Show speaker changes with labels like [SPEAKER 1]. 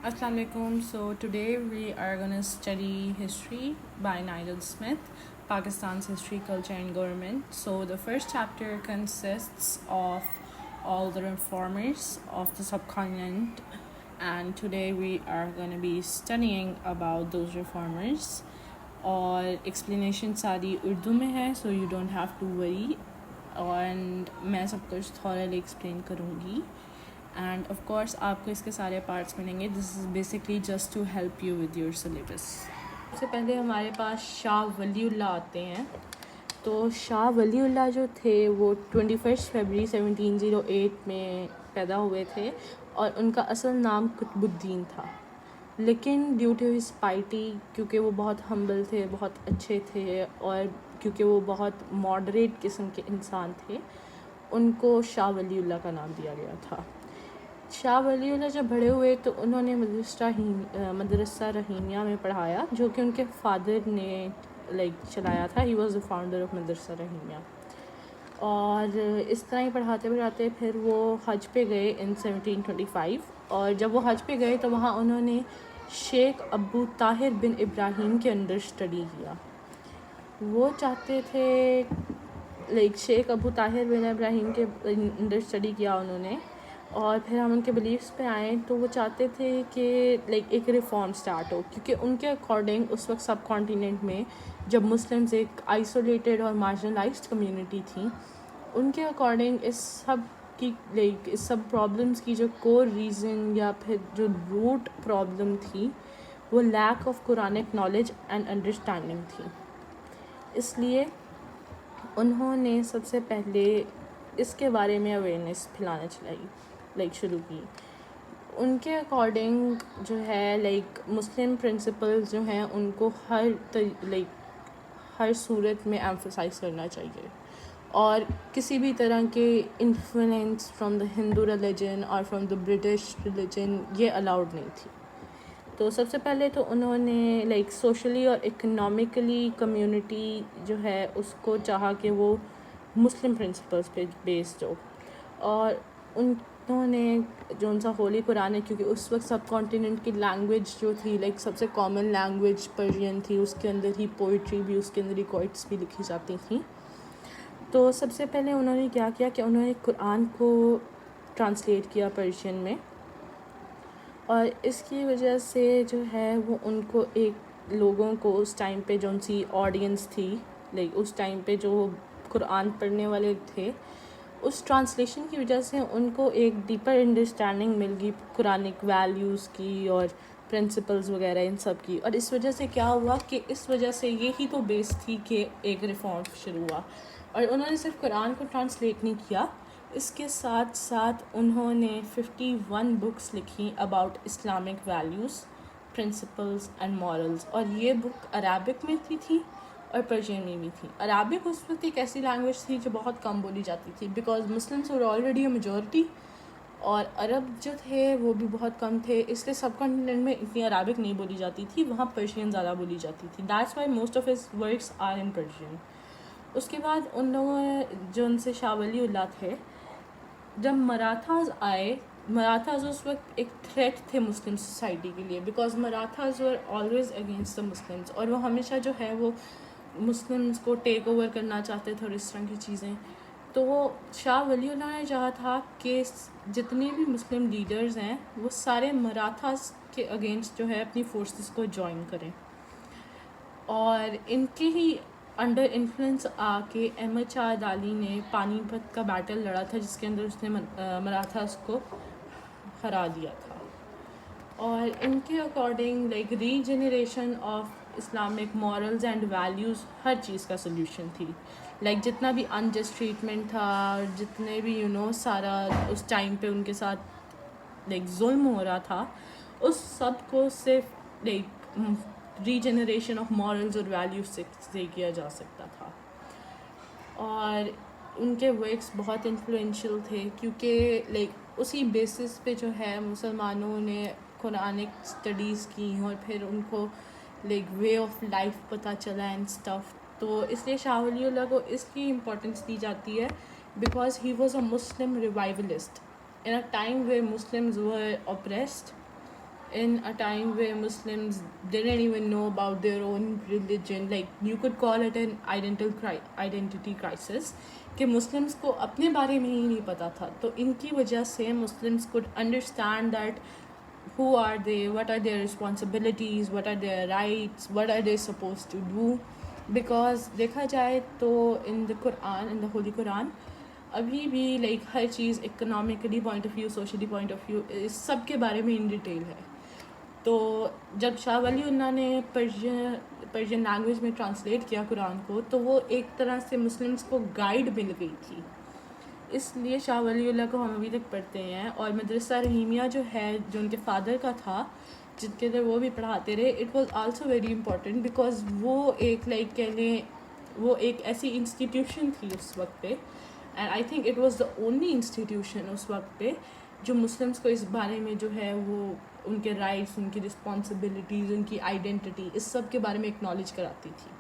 [SPEAKER 1] Assalamu alaikum. So today we are going to study history by Nigel Smith, Pakistan's history, culture and government. So the first chapter consists of all the reformers of the subcontinent, and today we are going to be studying about those reformers. और explanation सारी उर्दू में है, so you don't have to worry. And मैं सब कुछ thoroughly explain करूँगी. And of course आपको इसके सारे parts मिलेंगे. This is basically just to help you with your syllabus. सबसे पहले हमारे पास शाह वलीउल्लाह आते हैं. तो शाह वलीउल्लाह जो थे वो 21 फरवरी 1708 में पैदा हुए थे और उनका असल नाम कुतुबुद्दीन था. लेकिन ड्यू टू हिज पाइटी, क्योंकि वो बहुत हम्बल थे, बहुत अच्छे थे और क्योंकि वो बहुत मॉडरेट किस्म के इंसान थे, उनको शाह वलीउल्लाह का नाम दिया गया था. शाह वलीउल्लाह जब बड़े हुए तो उन्होंने मदरसा रहीमिया में पढ़ाया, जो कि उनके फादर ने चलाया था. He was the founder of Madrasa Rahimiya. और इस तरह ही पढ़ाते पढ़ाते फिर वो हज पे गए इन 1725. और जब वो हज पे गए तो वहाँ उन्होंने शेख अबू ताहिर बिन इब्राहीम के अंडर स्टडी किया. वो चाहते थे शेख अबू ताहिर बिन इब्राहीम के अंडर स्टडी किया उन्होंने. और फिर हम उनके बिलीव्स पे आए तो वो चाहते थे कि एक रिफॉर्म स्टार्ट हो, क्योंकि उनके अकॉर्डिंग उस वक्त सब कॉन्टिनेंट में जब मुस्लिम्स एक आइसोलेटेड और मार्जिनलाइज्ड कम्युनिटी थी, उनके अकॉर्डिंग इस सब प्रॉब्लम्स की जो कोर रीज़न या फिर जो रूट प्रॉब्लम थी वो lack of Quranic knowledge and understanding थी. इसलिए उन्होंने सबसे पहले इसके बारे में अवेयरनेस फैलाना शुरू की. उनके अकॉर्डिंग जो है मुस्लिम प्रिंसिपल्स जो हैं उनको हर सूरत में एम्फसाइज करना चाहिए और किसी भी तरह के influence from the Hindu religion और फ्रॉम द ब्रिटिश रिलीजन ये अलाउड नहीं थी. तो सबसे पहले तो उन्होंने सोशली और इकोनॉमिकली कम्युनिटी जो है उसको चाहा कि वो मुस्लिम प्रिंसिपल्स पे बेस्ड हो. और उन्होंने जो उनसा होली कुरान है, क्योंकि उस वक्त सब कॉन्टिनेंट की लैंग्वेज जो थी सबसे कॉमन लैंग्वेज पर्शियन थी, उसके अंदर ही पोइट्री भी, उसके अंदर ही कोइट्स भी लिखी जाती थी. तो सबसे पहले उन्होंने क्या किया कि उन्होंने कुरान को ट्रांसलेट किया पर्शियन में. और इसकी वजह से जो है वो उनको लोगों को उस टाइम पे जो उनकी ऑडियंस थी उस टाइम पे जो कुरान पढ़ने वाले थे, उस ट्रांसलेशन की वजह से उनको एक डीपर अंडरस्टैंडिंग मिल गई कुरानिक वैल्यूज़ की और प्रिंसिपल्स वगैरह इन सब की. और इस वजह से क्या हुआ कि इस वजह से यही तो बेस थी कि एक रिफॉर्म शुरू हुआ. और उन्होंने सिर्फ कुरान को ट्रांसलेट नहीं किया, इसके साथ साथ उन्होंने 51 बुक्स लिखी about Islamic values, principles and morals. और ये बुक अरबिक में थी और पर्शियन में भी थी. अरबिक उस वक्त एक ऐसी लैंग्वेज थी जो बहुत कम बोली जाती थी, because Muslims were already a majority और अरब जो थे वो भी बहुत कम थे, इसलिए सब कॉन्टिनेंट में इतनी अरबिक नहीं बोली जाती थी, वहाँ पर्शियन ज़्यादा बोली जाती थी. That's why most of his works are in Persian. उसके बाद उन लोगों जो उनसे शाह वलीउल्लाह थे, जब मराठाज आए, मराठाज उस वक्त एक थ्रेट थे मुस्लिम सोसाइटी के लिए, because Marathas were always against the Muslims और वो हमेशा जो है वो मुस्लिम्स को टेक ओवर करना चाहते थे और इस तरह की चीज़ें. तो शाह वलीउल्लाह ने चाहा था कि जितने भी मुस्लिम लीडर्स हैं वो सारे मराठास के अगेंस्ट जो है अपनी फोर्सेस को ज्वाइन करें. और इनके ही अंडर इन्फ्लुएंस आके अहमद शाह अब्दाली ने पानीपत का बैटल लड़ा था, जिसके अंदर उसने मराठास को हरा दिया था. और इनके according regeneration of Islamic morals and values हर चीज़ का सल्यूशन थी. जितना भी अनजस्ट ट्रीटमेंट था, जितने भी सारा उस टाइम पे उनके साथ जुल्म हो रहा था, उस सब को सिर्फ रीजनरेशन ऑफ मॉरल्स और वैल्यूज़ से किया जा सकता था. और उनके वर्क्स बहुत इन्फ्लुएंशियल थे, क्योंकि उसी बेसिस पे जो है मुसलमानों ने कुरानिक स्टडीज़ की और फिर उनको वे ऑफ लाइफ पता चला एंड स्टफ. तो इसलिए शाह वलीउल्लाह को इसकी इम्पोर्टेंस दी जाती है because he was a Muslim revivalist in a time where Muslims were oppressed in a time where Muslims didn't even know about their own religion. Like you could call it an identity crisis کہ Muslims کو اپنے بارے میں ہی نہیں پتہ تھا. تو ان کی وجہ سے Muslims could understand that who are they, what are their responsibilities, what are their rights, what are they supposed to do. Because دیکھا جائے تو in the Quran, in the Holy Quran, ابھی بھی لائک ہر چیز economically point of view, socially point of view, سب کے بارے میں ان ڈیٹیل ہے. تو جب شاہ ولی اللہ نے پرشین لینگویج میں ٹرانسلیٹ کیا قرآن کو, تو وہ ایک طرح سے مسلمس کو گائیڈ مل گئی تھی. اس لیے شاہ ولی اللہ کو ہم ابھی تک پڑھتے ہیں. اور مدرسہ رحیمیہ جو ہے, جو ان کے فادر کا تھا, جن کے ادھر وہ بھی پڑھاتے رہے, it was also very important because وہ ایک لائک کہہ لیں وہ ایک ایسی انسٹیٹیوشن تھی اس وقت پہ. And I think it was the only institution اس وقت پہ جو مسلمس کو اس بارے میں جو ہے وہ ان کے رائٹس, ان کی رسپانسبلٹیز, ان کی آئیڈینٹی, اس سب کے بارے میں ایکنالج کراتی تھی.